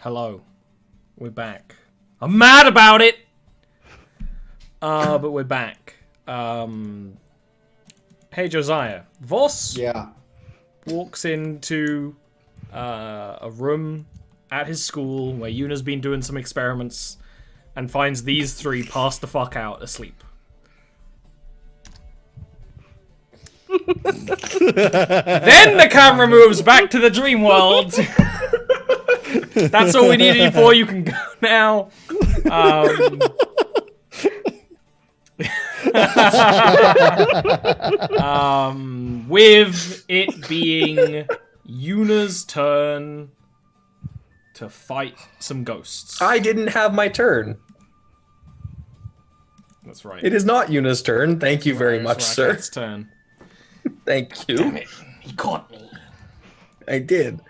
Hello. We're back. I'm mad about it! But we're back. Hey, Josiah. Voss walks into a room at his school where Yuna's been doing some experiments and finds these three passed the fuck out asleep. Then the camera moves back to the dream world. That's all we needed you for. You can go now. With it being Yuna's turn to fight some ghosts. I didn't have my turn. That's right. It is not Yuna's turn. Thank you very much, sir. It's turn. Thank you. Damn it. He caught me. I did.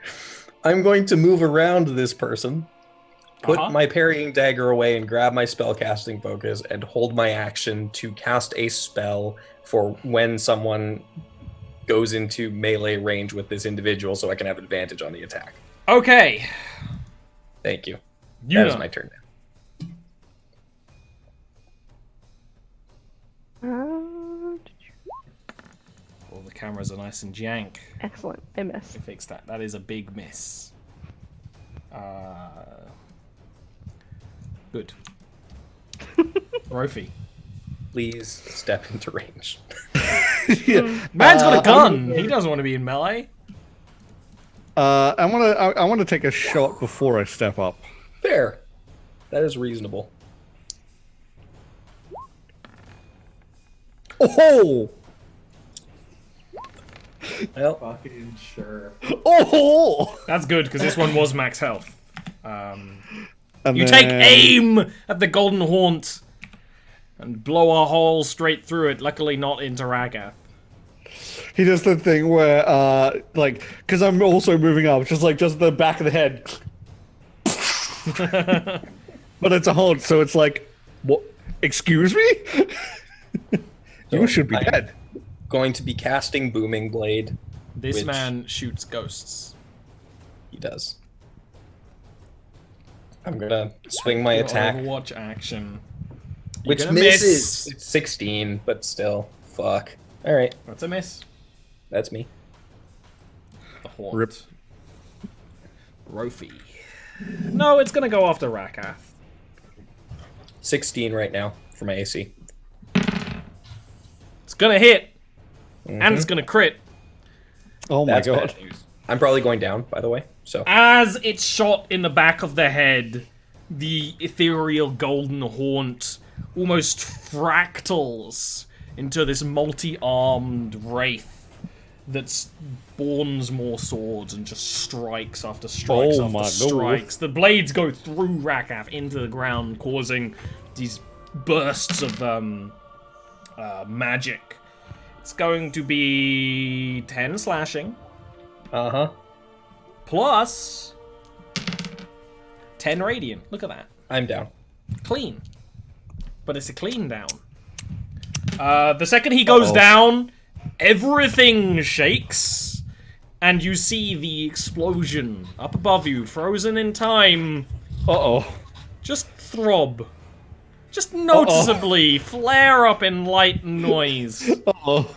I'm going to move around this person, put my parrying dagger away, and grab my spellcasting focus and hold my action to cast a spell for when someone goes into melee range with this individual so I can have advantage on the attack. Okay. Thank you. Yuna. That is my turn now. All the cameras are nice and jank. Excellent. I missed. We fixed that. That is a big miss. Good. Rofi. Please step into range. Man's got a gun. He doesn't want to be in melee. I want to take a shot before I step up. Fair. That is reasonable. Oh! Well, Fucking sure. Oh! That's good, because this one was max health. And You take aim at the golden haunt and blow a hole straight through it, luckily not into Ragath. He does the thing where, like, because I'm also moving up, just the back of the head. But it's a haunt, so it's like, what? Excuse me? You should be dead. Going to be casting Booming Blade. This man shoots ghosts. He does. I'm gonna swing my attack. Overwatch action. Which gonna misses. It's 16, but still. Fuck. Alright. That's a miss. That's me. The haunt. Rip. Rofi. No, it's gonna go after Rakath. 16 right now for my AC. It's gonna hit. And it's gonna crit. Oh my That's god. bad news. I'm probably going down, by the way. So As it's shot in the back of the head, the ethereal golden haunt almost fractals into this multi-armed wraith that spawns more swords and just strikes after strikes Oh after my strikes. The blades go through Rakath into the ground, causing these bursts of magic. It's going to be 10 slashing. Uh-huh. Plus 10 radiant. Look at that. I'm down. Clean. But it's a clean down. The second he goes down, everything shakes. And you see the explosion up above you, frozen in time. Uh-oh. Just throb. Just noticeably flare up in light and noise. Uh-oh.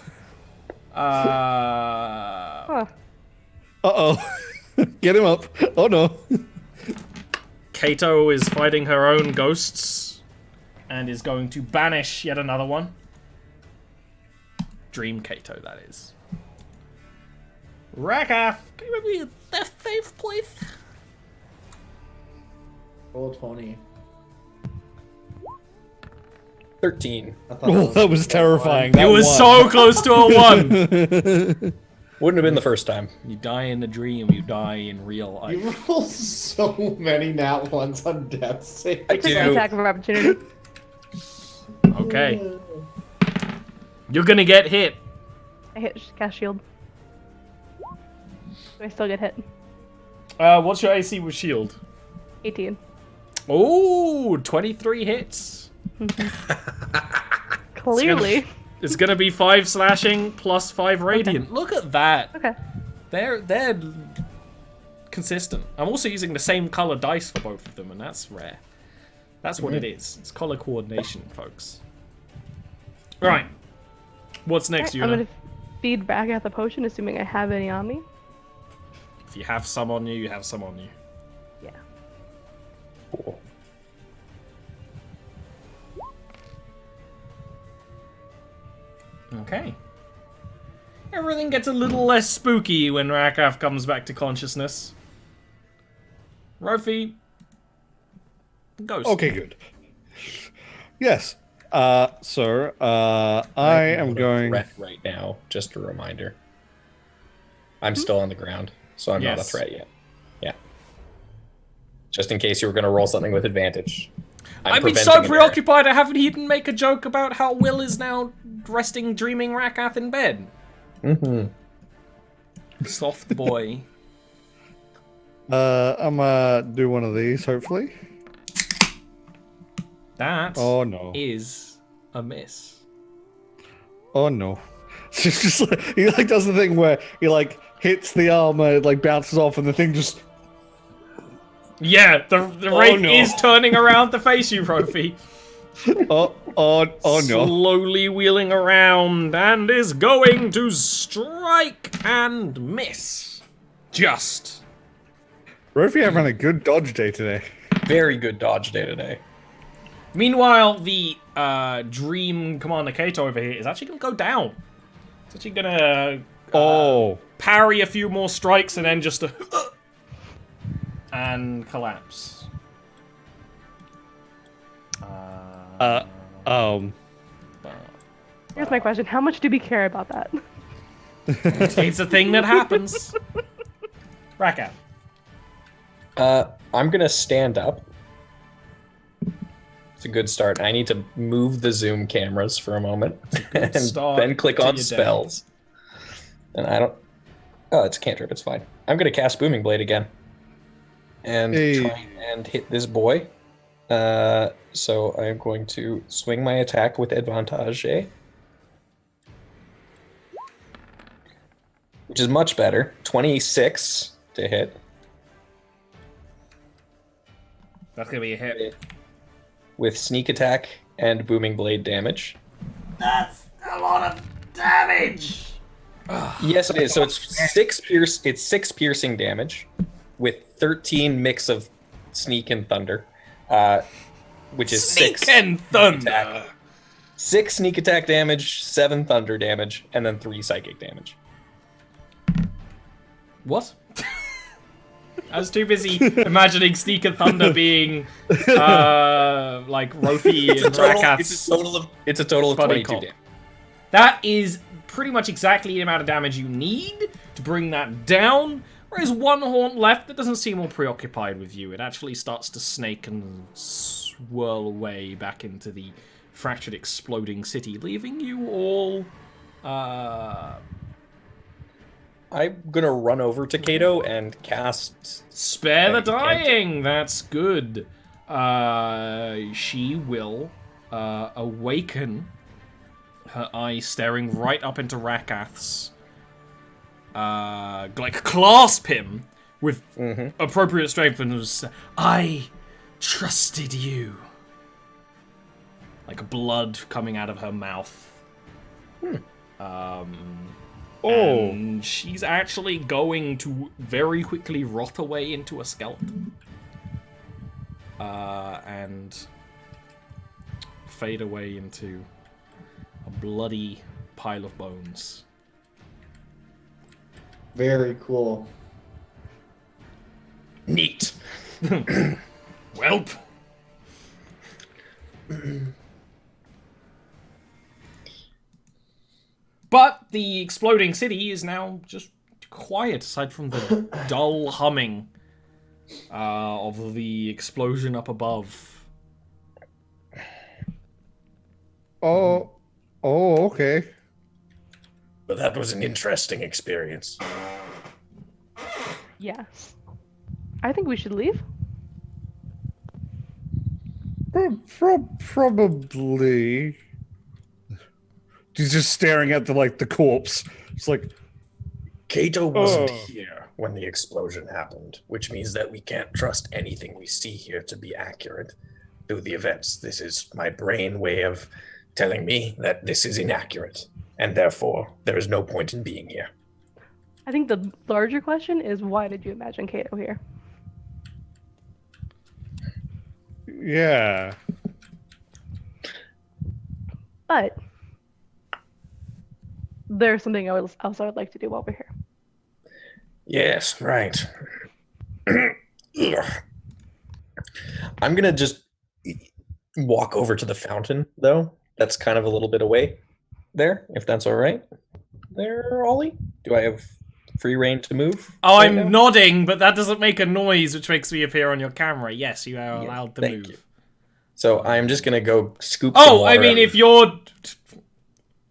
Uh-oh. Get him up. Oh no. Kato is fighting her own ghosts and is going to banish yet another one. Dream Kato, that is. Rakath, can you remember that safe place? Roll 20. 13. Oh, that was terrifying. It was so close to a 1. Wouldn't have been the first time. You die in a dream, you die in real life. You roll so many nat ones on death save. I Take my do. attack of opportunity. Okay. You're gonna get hit. I hit cast shield. Do I still get hit? What's your AC with shield? 18. Oh, 23 hits. Clearly. It's gonna be 5 slashing plus 5 radiant. Look at that. Okay. They're consistent. I'm also using the same color dice for both of them, and that's rare. That's what it is. It's color coordination, folks. Right. What's next, I'm Yuna? gonna feed back at the potion, assuming I have any on me. If you have some on you, you have some on you. Yeah. Cool. Okay. Everything gets a little less spooky when Rakath comes back to consciousness. Rofi, ghost. Okay, good. Yes. Sir, I am going... threat right now, just a reminder. I'm still on the ground, so I'm not a threat yet. Yeah. Just in case you were going to roll something with advantage. I've been so preoccupied I haven't even make a joke about how Will is now resting, dreaming Rakath in bed. Mm-hmm. Soft boy. I'm gonna do one of these, hopefully. That is a miss. Oh no. It's just like, he like does the thing where he like hits the armor, it like bounces off, and the thing just... Yeah, the wraith is turning around to face you, Rofi. Oh no. Slowly wheeling around and is going to strike and miss. Just. Rofi having a good dodge day today. Very good dodge day today. Meanwhile, the Dream Commander Kato over here is actually going to go down. It's actually going to parry a few more strikes and then just and collapse. Here's my question: how much do we care about that? It's a thing that happens. Rakath. I'm gonna stand up. It's a good start. I need to move the zoom cameras for a moment and then click on spells. And I don't... Oh, it's a cantrip. It's fine. I'm gonna cast Booming Blade again. And try and hit this boy. So I'm going to swing my attack with advantage, which is much better. 26 to hit. That's going to be a hit. With sneak attack and booming blade damage. That's a lot of damage! Yes, it is. So it's six piercing damage with 13 mix of sneak and thunder. Which is Sneak 6 and thunder. Attack. 6 sneak attack damage, 7 thunder damage, and then 3 psychic damage. What? I was too busy imagining Sneak and Thunder being like Rofi and Rakath's. It's a total of 22 damage. That is pretty much exactly the amount of damage you need to bring that down. There is one haunt left that doesn't seem all preoccupied with you. It actually starts to snake and swirl away back into the fractured, exploding city, leaving you all... I'm gonna run over to Kato and cast... Spare the dying! That's good. She will awaken, her eyes staring right up into Rakath's... like, clasp him with appropriate strength and was, I trusted you. Like blood coming out of her mouth. And she's actually going to very quickly rot away into a skeleton. And fade away into a bloody pile of bones. Very cool. Neat. Welp. But the exploding city is now just quiet, aside from the dull humming of the explosion up above. Oh, okay. But that was an interesting experience. Yes. I think we should leave. Probably. He's just staring at the corpse. It's like, Kato wasn't here. when the explosion happened, which means that we can't trust anything we see here to be accurate through the events. This is my brain way of telling me that this is inaccurate, and therefore there is no point in being here. I think the larger question is, why did you imagine Kato here? Yeah. But there's something I would like to do while we're here. Yes, right. I'm gonna just walk over to the fountain, though. That's kind of a little bit away there, if that's all right. There, Ollie? Do I have free reign to move? Oh, right I'm now? nodding, but that doesn't make a noise, which makes me appear on your camera. Yes, you are allowed to thank move. you. So I'm just gonna go scoop some Oh, I water mean, out if of- you're...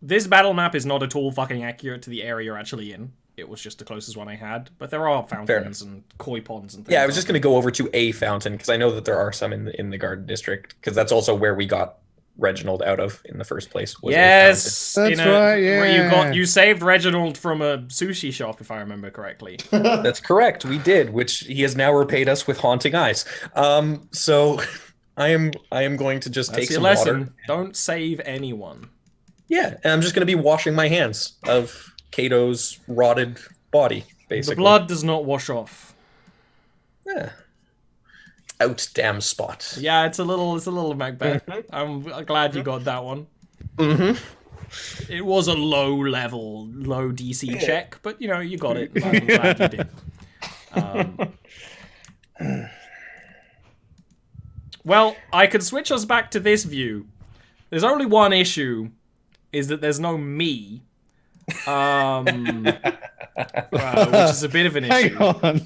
This battle map is not at all fucking accurate to the area you're actually in. It was just the closest one I had. But there are fountains and koi ponds and things. Yeah, I was just gonna go over to a fountain, because I know that there are some in the Garden District, because that's also where we got Reginald out of in the first place. Was a Yes, That's right, yeah. You saved Reginald from a sushi shop, if I remember correctly. fountain. That's correct, we did, which he has now repaid us with haunting eyes. So I am going to just That's take your some lesson. water. Don't save anyone. Yeah, and I'm just gonna be washing my hands of Kato's rotted body, basically. The blood does not wash off. Yeah. Out damn spot. Yeah, it's a little Macbeth. I'm glad you got that one. Mm-hmm. It was a low DC check, but you got it. I'm glad you did. Well, I could switch us back to this view. There's only one issue, is that there's no me. Which is a bit of an issue. Hang on.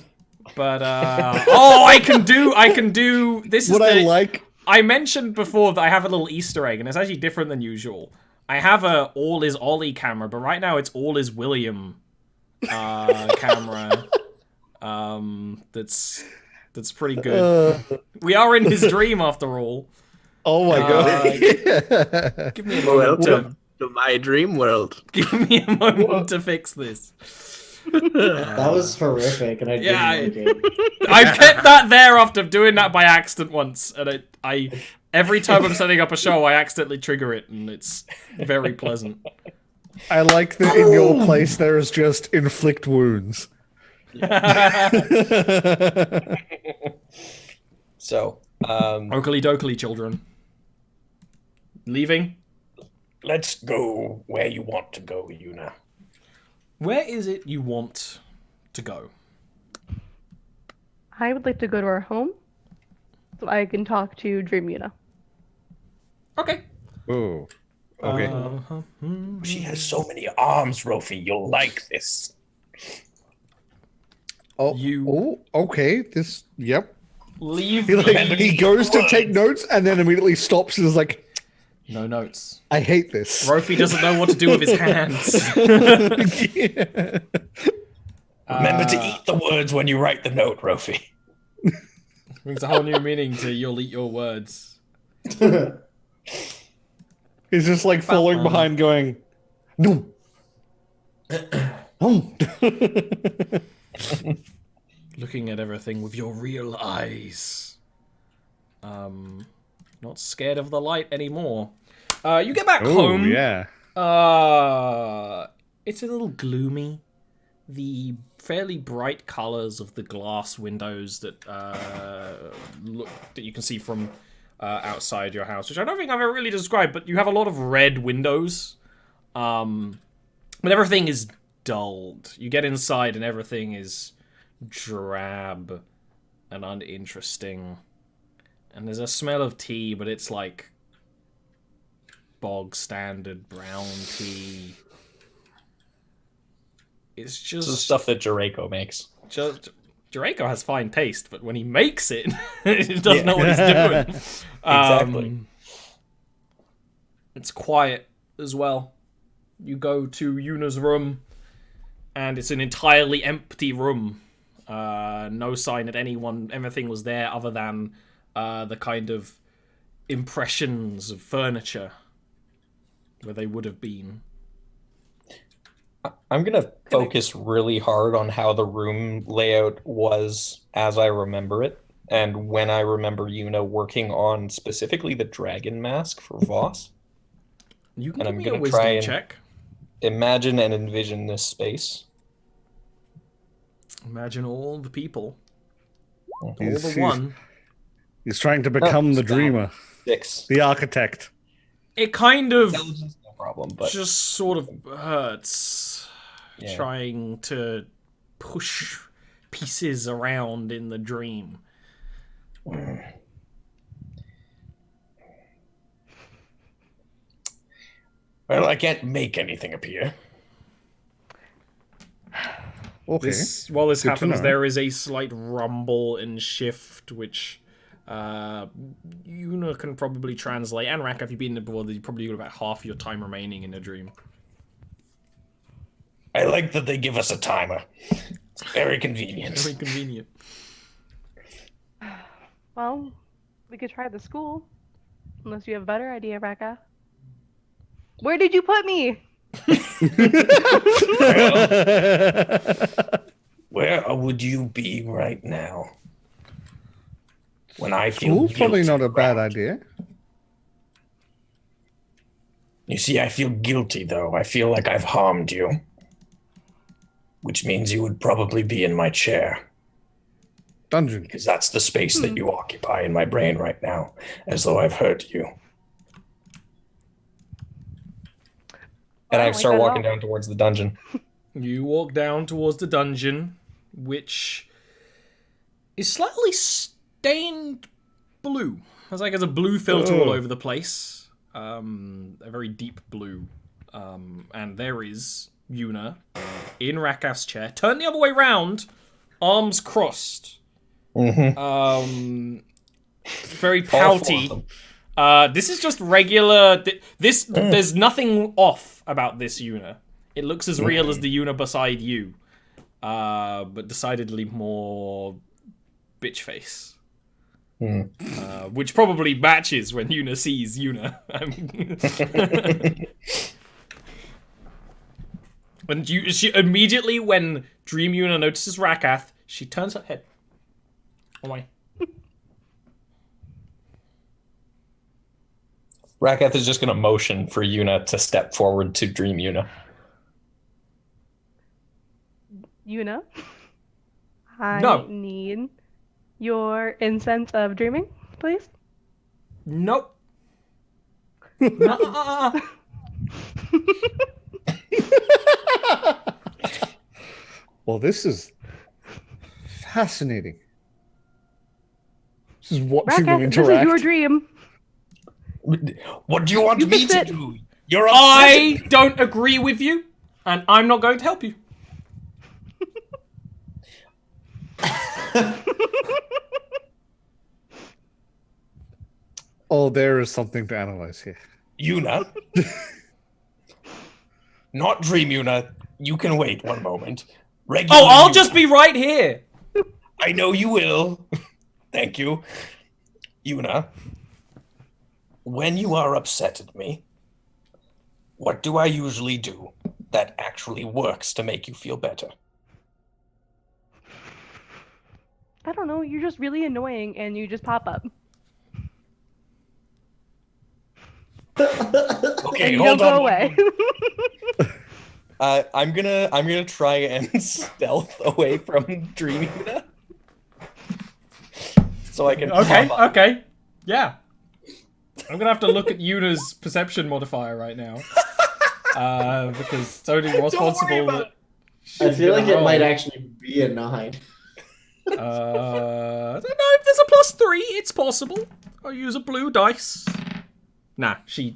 But I can do this is What I like. I mentioned before that I have a little Easter egg, and it's actually different than usual. I have a all is Ollie camera, but right now it's all is William camera. That's pretty good. We are in his dream after all. Oh my god. Give me a moment to my dream world. give me a moment to fix this. That was horrific, and I didn't like it. I kept that there after doing that by accident once, and I every time I'm setting up a show, I accidentally trigger it, and it's very pleasant. I like that in your place there is just inflict wounds. So, Oakley dokley, children. Leaving? let's go where you want to go, Yuna. Where is it you want to go? I would like to go to our home so I can talk to Dream Yuna. Okay. Ooh. Okay. She has so many arms, Rofi. You'll like this. Oh, okay. This, yep. Leave. He goes to take notes and then immediately stops and is like, No notes. I hate this. Rofi doesn't know what to do with his hands. Yeah. Remember to eat the words when you write the note, Rofi. Brings a whole new meaning to you'll eat your words. He's just like following behind going, no. No. Looking at everything with your real eyes. Not scared of the light anymore. You get back home. Yeah. It's a little gloomy. The fairly bright colors of the glass windows that that you can see from outside your house, which I don't think I've ever really described, but you have a lot of red windows. But everything is dulled. You get inside and everything is drab and uninteresting. And there's a smell of tea, but it's like bog standard brown tea. It's just This is stuff that Jareko makes. Jareko has fine taste, but when he makes it, he doesn't know what he's doing. Exactly. It's quiet as well. You go to Yuna's room, and it's an entirely empty room. No sign that anything was there other than the kind of impressions of furniture where they would have been. I'm gonna focus really hard on how the room layout was as I remember it, and when I remember Yuna working on specifically the dragon mask for Voss. You can And give I'm me a gonna try wisdom and check. imagine and envision this space. Imagine all the people. All He's- the he's- one. He's trying to become the dreamer, 6. the architect. It kind of Intelligence, no problem, but just sort of hurts yeah. trying to push pieces around in the dream. Well, I can't make anything appear. Okay. While this Good to happens, know. there is a slight rumble and shift, which Yuna can probably translate. And Rak, if you've been there before, you probably got about half your time remaining in the dream. I like that they give us a timer. It's very convenient. Very convenient. Well, we could try the school. Unless you have a better idea, Raka. Where did you put me? Where would you be right now? When I feel School's probably guilty not a bad around- idea. You see, I feel guilty, though. I feel like I've harmed you. Which means you would probably be in my chair. Dungeon. Because that's the space that you occupy in my brain right now. As though I've hurt you. And I don't like start that at walking all. down towards the dungeon. You walk down towards the dungeon, which is slightly stained blue. There's a blue filter all over the place. A very deep blue. And there is Yuna in Rakaf's chair. Turn the other way round, arms crossed. Mm-hmm. Very pouty. This is just regular. There's nothing off about this Yuna. It looks as real as the Yuna beside you, but decidedly more bitch face. Which probably matches when Yuna sees Yuna. And she immediately, when Dream Yuna notices Rakath, she turns her head away. Rakath is just going to motion for Yuna to step forward to Dream Yuna. Yuna? I No. need your incense of dreaming, please. Nope. Nuh-uh. Well, this is fascinating. This is watching them Raka, this interact. is your dream. What do you want You me fix to it. do? You're I upset. don't agree with you, and I'm not going to help you. Oh, there is something to analyze here. Yuna. Not Dream Yuna. You can wait one moment. Regular Oh, I'll Yuna. just be right here. I know you will. Thank you. Yuna. When you are upset at me, what do I usually do that actually works to make you feel better? I don't know, you're just really annoying and you just pop up. Okay, And you hold don't on. go away. I'm gonna try and stealth away from Dream Yuna. So I can pop up. Okay. Yeah. I'm gonna have to look at Yuna's perception modifier right now. Because it's only responsible about that I feel like it roll. might actually be a 9. I don't know if there's a +3, it's possible. I'll use a blue dice. Nah, she's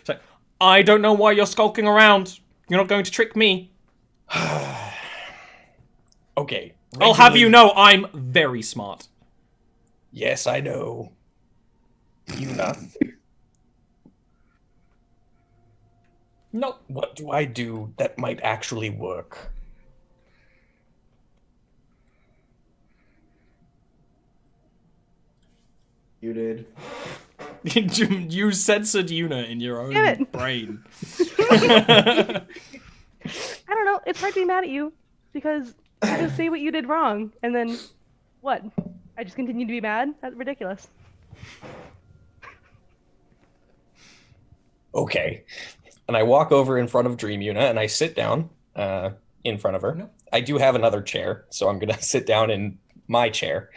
like, I don't know why you're skulking around. You're not going to trick me. Okay. I'll have you know I'm very smart. Yes, I know. Yuna. Nope. What do I do that might actually work? You did. You censored Yuna in your Damn own it. brain. I don't Well, it's hard to be mad at you because I just say what you did wrong, and then what? I just continue to be mad? That's ridiculous. Okay. And I walk over in front of Dream Yuna and I sit down in front of her. No. I do have another chair, so I'm going to sit down in my chair.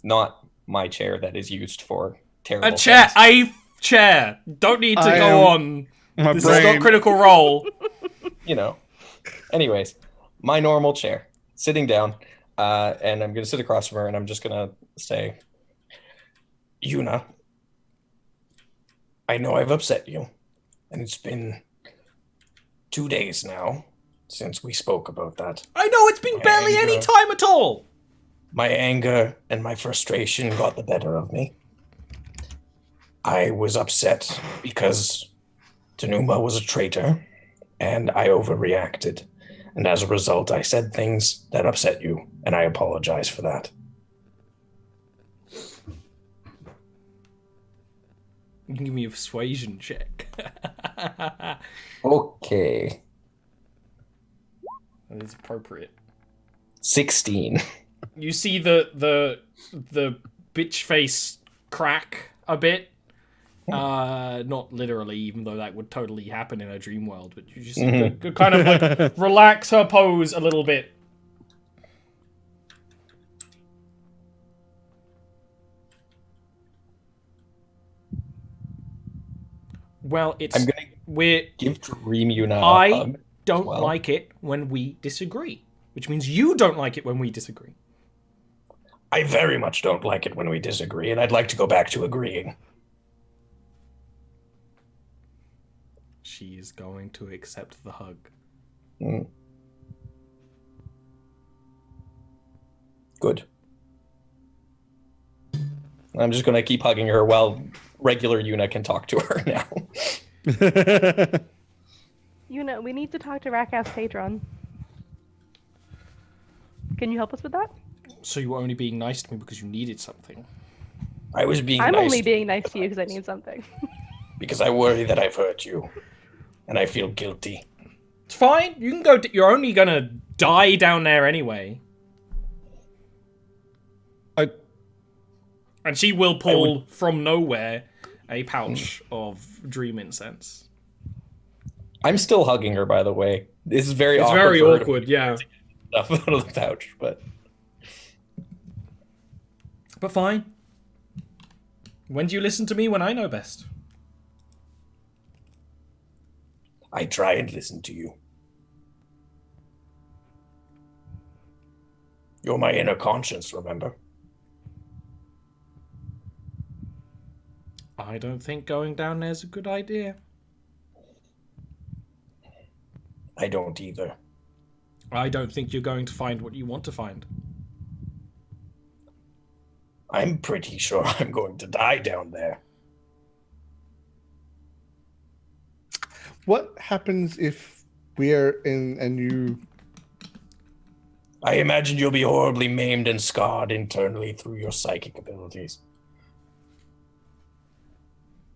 Not my chair that is used for terrible A chair. things. A chair. Don't need to I go am- on. My This brain. is not Critical Role. You know. Anyways, my normal chair, sitting down, and I'm going to sit across from her and I'm just going to say, Yuna, I know I've upset you, and it's been 2 days now since we spoke about that. I know, it's been barely any time at all. My anger and my frustration got the better of me. I was upset because Tanuma was a traitor, and I overreacted. And as a result, I said things that upset you, and I apologize for that. You can give me a persuasion check. Okay. That is appropriate. 16. You see the bitch face crack a bit. Not literally, even though that would totally happen in a dream world, but you just could kind of like relax her pose a little bit. Well, I'm gonna give Dream Yuna a I hug. don't well. like it when we disagree, which means you don't like it when we disagree. I very much don't like it when we disagree, and I'd like to go back to agreeing. She is going to accept the hug. Mm. Good. I'm just going to keep hugging her while regular Yuna can talk to her now. Yuna, we need to talk to Rakav's patron. Can you help us with that? So you were only being nice to me because you needed something. I was being I'm nice only being nice to you because I need something. because I worry that I've hurt you, and I feel guilty. It's fine. You can go. You're only gonna die down there anyway. And she will pull from nowhere a pouch of dream incense. I'm still hugging her, by the way. This is very It's awkward. very for her to awkward, yeah. Stuff out of the pouch, but fine. When do you listen to me? When I know best. I try and listen to you. You're my inner conscience, remember? I don't think going down there's a good idea. I don't either. I don't think you're going to find what you want to find. I'm pretty sure I'm going to die down there. What happens if we're in and you... I imagine you'll be horribly maimed and scarred internally through your psychic abilities.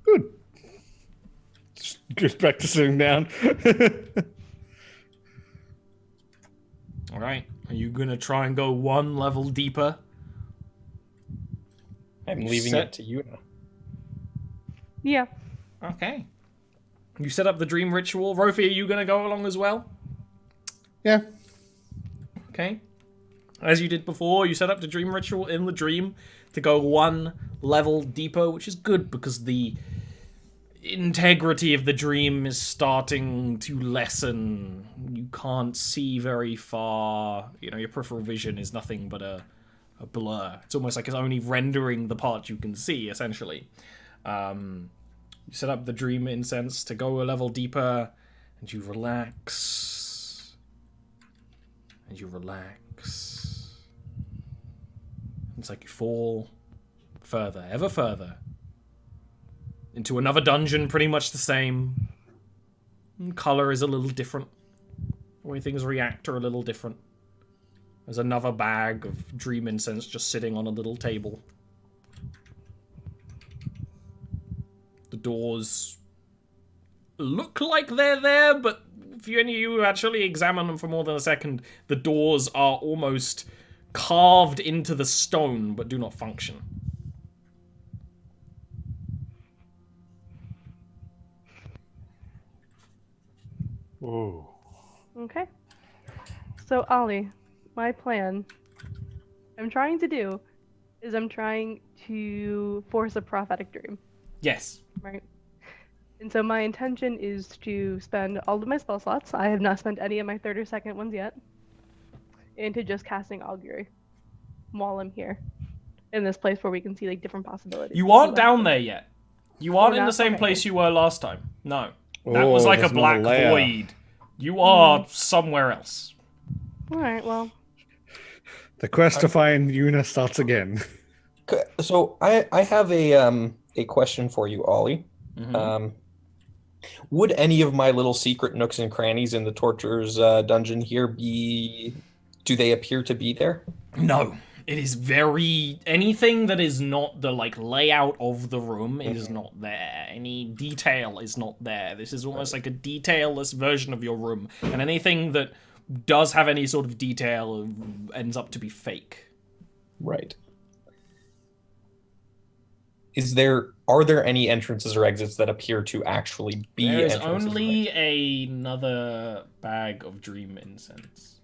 Good. Just back to sitting down. Alright. Are you gonna try and go one level deeper? I'm leaving it to you now. Yeah. Okay. You set up the dream ritual. Rofi, are you gonna go along as well? Yeah. Okay. As you did before, you set up the dream ritual in the dream to go one level deeper, which is good because the integrity of the dream is starting to lessen. You can't see very far. You know, your peripheral vision is nothing but a blur. It's almost like it's only rendering the part you can see, essentially. You set up the dream incense to go a level deeper, and you relax. And you relax. It's like you fall further, ever further, into another dungeon, pretty much the same. Color is a little different. The way things react are a little different. There's another bag of dream incense just sitting on a little table. The doors look like they're there, but if you actually examine them for more than a second, the doors are almost carved into the stone, but do not function. Whoa. Okay. So, Ollie, my plan I'm trying to force a prophetic dream, Yes. right? And so my intention is to spend all of my spell slots. I have not spent any of my third or second ones yet. Into just casting augury while I'm here. In this place where we can see like different possibilities. You aren't down there yet. You aren't in the same okay. place you were last time. No. That was like a there's black another layer. void. You are somewhere else. Alright, well. The quest to find Una starts again. So I have a question for you, Ollie. Mm-hmm. Would any of my little secret nooks and crannies in the torturer's dungeon here do they appear to be there? No. It is very... Anything that is not the, like, layout of the room is not there. Any detail is not there. This is almost like a detailless version of your room. And anything that does have any sort of detail ends up to be fake. Right. Are there any entrances or exits that appear to actually be There is entrances or only exits? another bag of dream incense.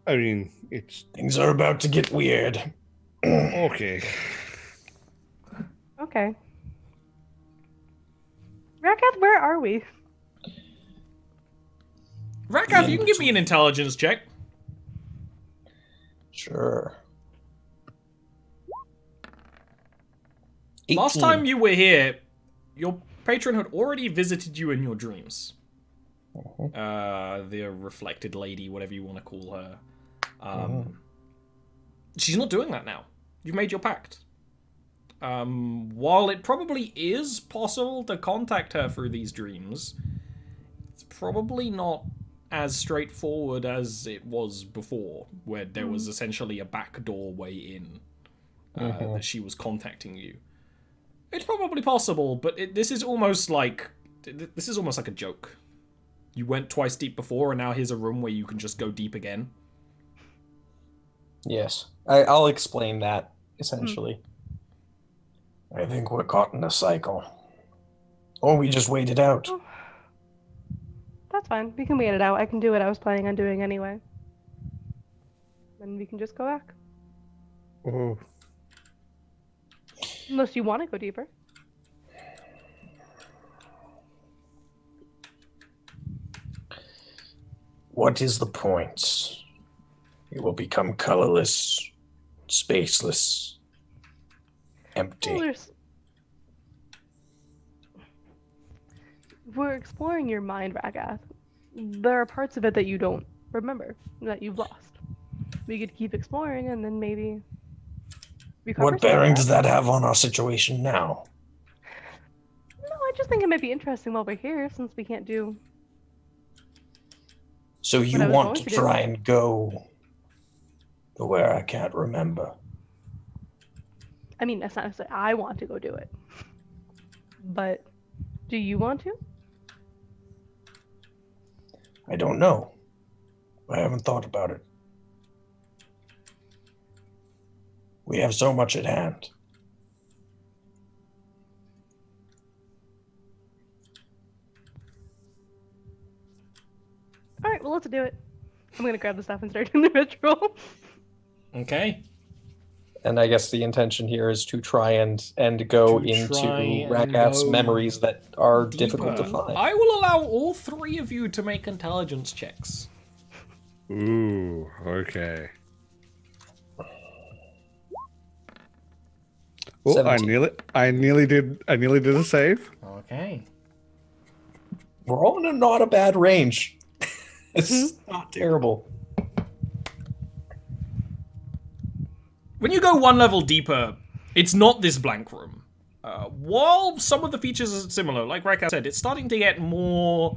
I mean, it's Things are about to get weird. okay. Okay. Rakath, where are we? Rakath, you can give me an intelligence check. Sure. Last 18. time you were here, your patron had already visited you in your dreams. The reflected lady, whatever you want to call her. She's not doing that now. You've made your pact. While it probably is possible to contact her through these dreams, it's probably not as straightforward as it was before, where there was essentially a backdoor way in that she was contacting you. It's probably possible, but this is almost like a joke. You went twice deep before, and now here's a room where you can just go deep again. Yes. I'll explain that, essentially. I think we're caught in a cycle. Or we just wait it out. Oh, that's fine. We can wait it out. I can do what I was planning on doing anyway. Then we can just go back. Oh. Unless you want to go deeper. What is the point? It will become colorless, spaceless, empty. Well, we're exploring your mind, Rakath. There are parts of it that you don't remember, that you've lost. We could keep exploring and then maybe recover What some of bearing that. does that have on our situation now? No, I just think it might be interesting while we're here, since we can't do... So you What I was want going to to do. try and go to where I can't remember? I mean, that's not necessarily I want to go do it. But do you want to? I don't know. I haven't thought about it. We have so much at hand. Alright, well, let's do it. I'm gonna grab the stuff and start doing the ritual. Okay. And I guess the intention here is to try and go To into try and Rakath's go memories that are difficult to Deeper. find. I will allow all three of you to make intelligence checks. Ooh, okay. Oh, 17. I nearly did a save. Okay. We're all in not a bad range. It's not terrible. When you go one level deeper, it's not this blank room. While some of the features are similar, like Rakath said, it's starting to get more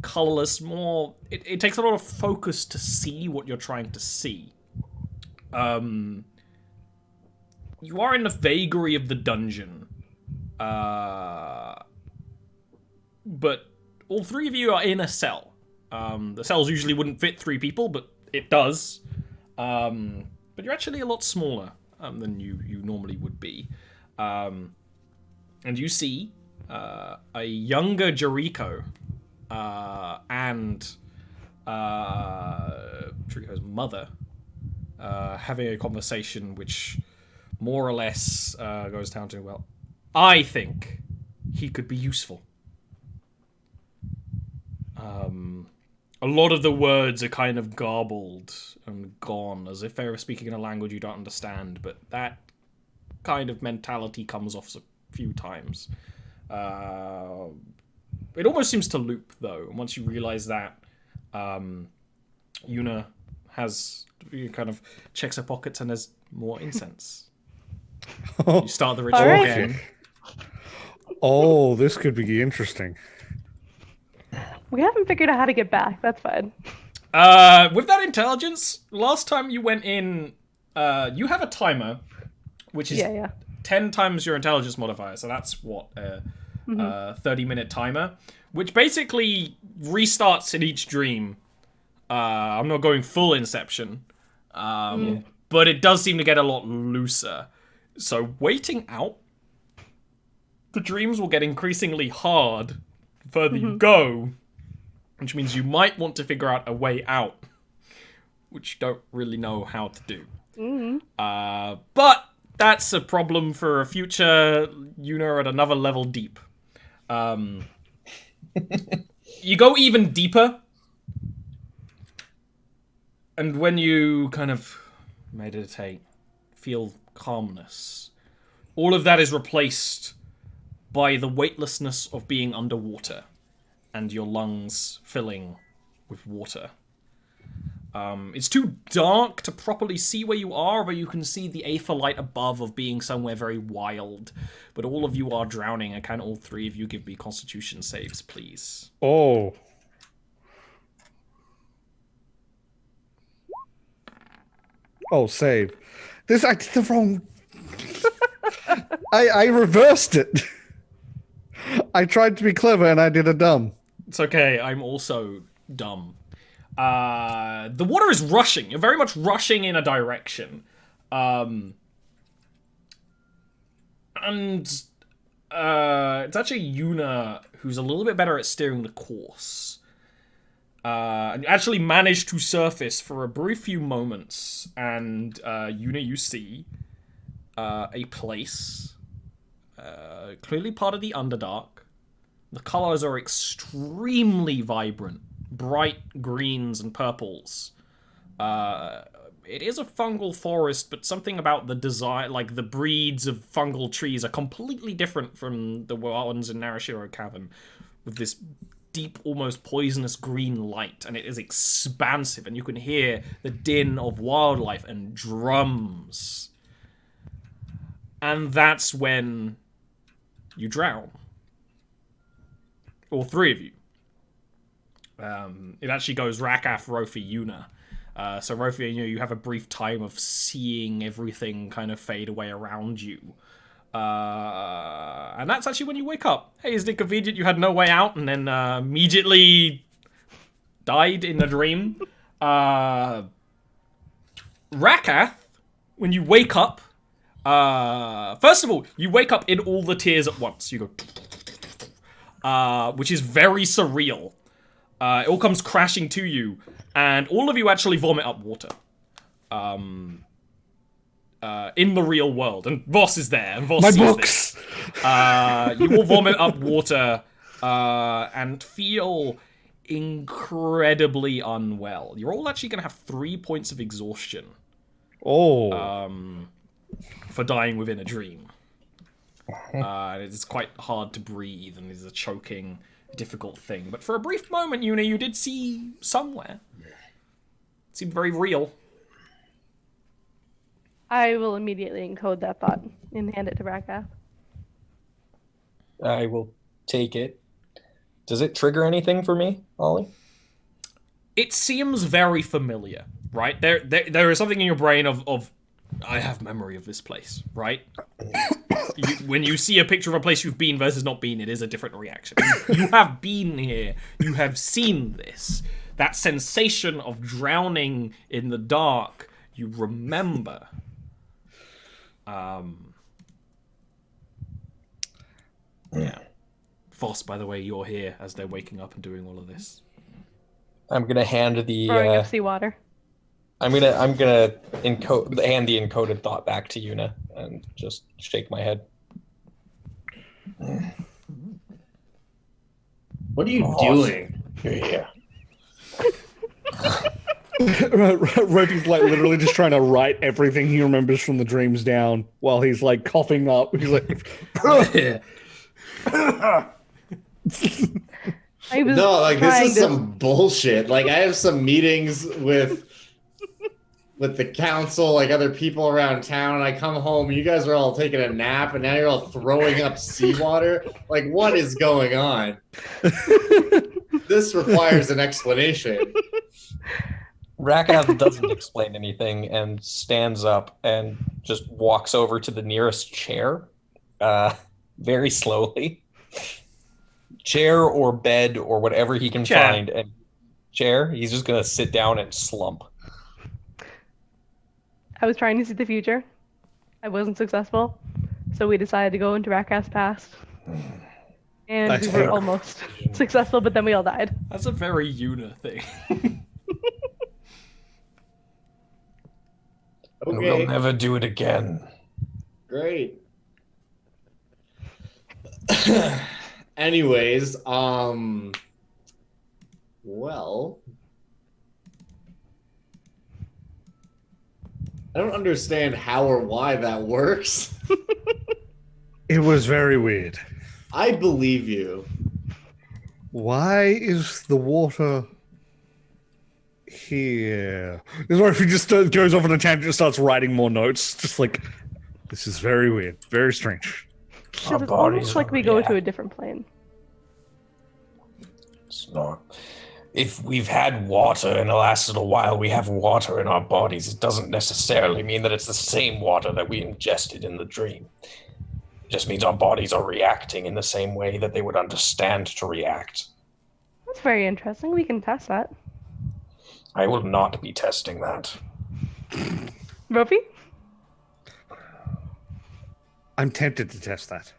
colorless, more... It takes a lot of focus to see what you're trying to see. You are in the vagary of the dungeon, But all three of you are in a cell. The cells usually wouldn't fit 3 people, but it does. But you're actually a lot smaller than you normally would be. And you see a younger Jariko and Jariko's mother having a conversation which more or less goes down to, well, I think he could be useful. A lot of the words are kind of garbled and gone, as if they were speaking in a language you don't understand, but that kind of mentality comes off a few times. It almost seems to loop, though, and once you realize that, Yuna kind of checks her pockets and there's more incense. You start the ritual again. Oh, this could be interesting. We haven't figured out how to get back. That's fine. With that intelligence, last time you went in, you have a timer, which is 10 times your intelligence modifier. So that's what, 30-minute timer, which basically restarts in each dream. I'm not going full Inception, but it does seem to get a lot looser. So waiting out, the dreams will get increasingly hard the further you go. Which means you might want to figure out a way out, which you don't really know how to do. But that's a problem for a future Yuna at another level deep. You go even deeper, and when you kind of meditate, feel calmness, all of that is replaced by the weightlessness of being underwater. And your lungs filling with water. It's too dark to properly see where you are, but you can see the aether light above of being somewhere very wild. But all of you are drowning, and can all 3 of you give me constitution saves, please? Oh. Oh, save. I did the wrong... I reversed it. I tried to be clever and I did a dumb. It's okay, I'm also dumb. The water is rushing. You're very much rushing in a direction. And it's actually Yuna who's a little bit better at steering the course. And you actually managed to surface for a brief few moments. And Yuna, you see a place, clearly part of the Underdark. The colors are extremely vibrant, bright greens and purples. It is a fungal forest, but something about the design, like the breeds of fungal trees, are completely different from the ones in Narashiro Cavern, with this deep, almost poisonous green light, and it is expansive, and you can hear the din of wildlife and drums. And that's when you drown. All 3 of you. It actually goes Rakath, Rofi, Yuna. So Rofi, you have a brief time of seeing everything kind of fade away around you. And that's actually when you wake up. Hey, isn't it convenient you had no way out and then immediately died in a dream? Rakath, when you wake up, first of all, you wake up in all the tears at once. You go... which is very surreal. It all comes crashing to you, and all of you actually vomit up water. In the real world, and Voss is there, and Voss sees books! This. You all vomit up water, and feel incredibly unwell. You're all actually going to have 3 points of exhaustion. Oh. For dying within a dream. It's quite hard to breathe, and it's a choking, difficult thing. But for a brief moment, Yuna, you did see somewhere. It seemed very real. I will immediately encode that thought and hand it to Rakath. I will take it. Does it trigger anything for me, Ollie? It seems very familiar, right? There is something in your brain of I have memory of this place, right? when you see a picture of a place you've been versus not been, it is a different reaction. You have been here. You have seen this. That sensation of drowning in the dark, you remember. Yeah. Voss, by the way, you're here as they're waking up and doing all of this. I'm gonna hand the Throwing up seawater. I'm gonna hand the encoded thought back to Yuna and just shake my head. What are you doing? You're here. Ropey's like literally just trying to write everything he remembers from the dreams down while he's like coughing up. He's like, this is some bullshit. Like, I have some meetings with the council, like other people around town. I come home, you guys are all taking a nap, and now you're all throwing up seawater. Like, what is going on? This requires an explanation. Rakath doesn't explain anything and stands up and just walks over to the nearest chair, very slowly. Chair or bed or whatever he can find. And chair, he's just going to sit down and slump. I was trying to see the future. I wasn't successful. So we decided to go into Rakath's past. And That's we were almost successful, but then we all died. That's a very Yuna thing. And we'll never do it again. Great. Anyways, well, I don't understand how or why that works. it was very weird. I believe you. Why is the water here? This is where if he just goes off on a tangent and starts writing more notes. Just like, this is very weird, very strange. Because it's almost like we go to a different plane. It's not. If we've had water in the last little while, we have water in our bodies. It doesn't necessarily mean that it's the same water that we ingested in the dream. It just means our bodies are reacting in the same way that they would understand to react. That's very interesting. We can test that. I will not be testing that. Ropey? I'm tempted to test that.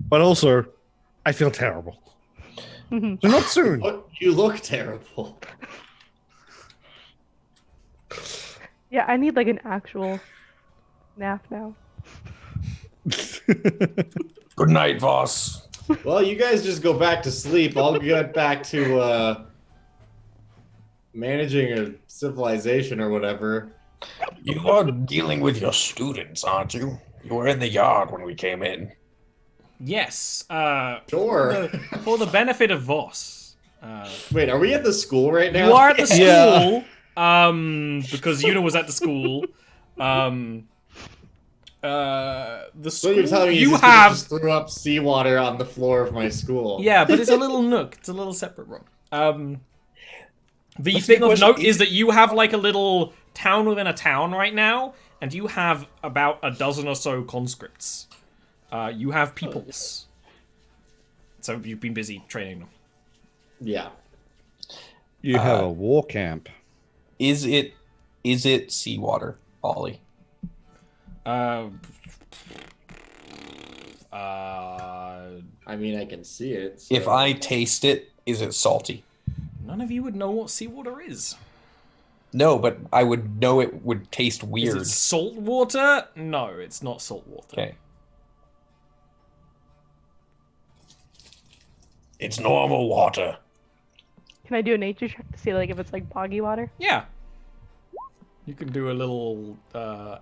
But also, I feel terrible. So not soon. You look terrible. Yeah, I need like an actual nap now. Good night, Voss. Well, you guys just go back to sleep. I'll get back to managing a civilization or whatever. You are dealing with your students, aren't you? You were in the yard when we came in. Yes. Sure. For the benefit of Voss. Wait, are we at the school right now? You are at the school. Because Yuna was at the school. The school. So you're telling me you just threw up seawater on the floor of my school? Yeah, but it's a little nook. It's a little separate room. The thing of note is that you have like a little town within a town right now, and you have about a dozen or so conscripts. You have peoples. So you've been busy training them. Yeah. You have a war camp. Is it seawater, Ollie? I mean, I can see it. So. If I taste it, is it salty? None of you would know what seawater is. No, but I would know it would taste weird. Is it salt water? No, it's not salt water. Okay. It's normal water. Can I do a nature check to see like if it's like boggy water? Yeah. You can do a little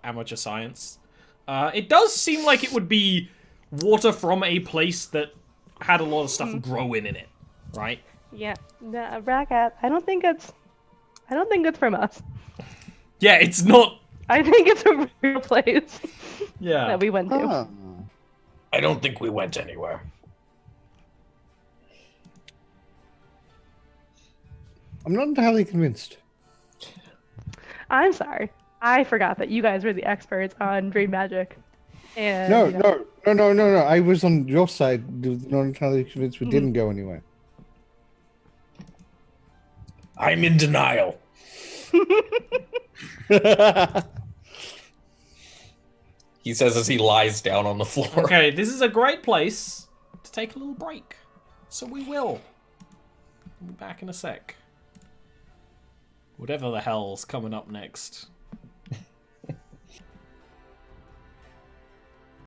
amateur science. It does seem like it would be water from a place that had a lot of stuff growing in it, right? Yeah. Nah, Rakath, I don't think it's from us. Yeah, it's not. I think it's a real place. Yeah. That we went to. I don't think we went anywhere. I'm not entirely convinced. I'm sorry. I forgot that you guys were the experts on dream magic. And No, you know, no. I was on your side, not entirely convinced we didn't go anywhere. I'm in denial. He says as he lies down on the floor. Okay, this is a great place to take a little break. So we will. We'll be back in a sec. Whatever the hell's coming up next.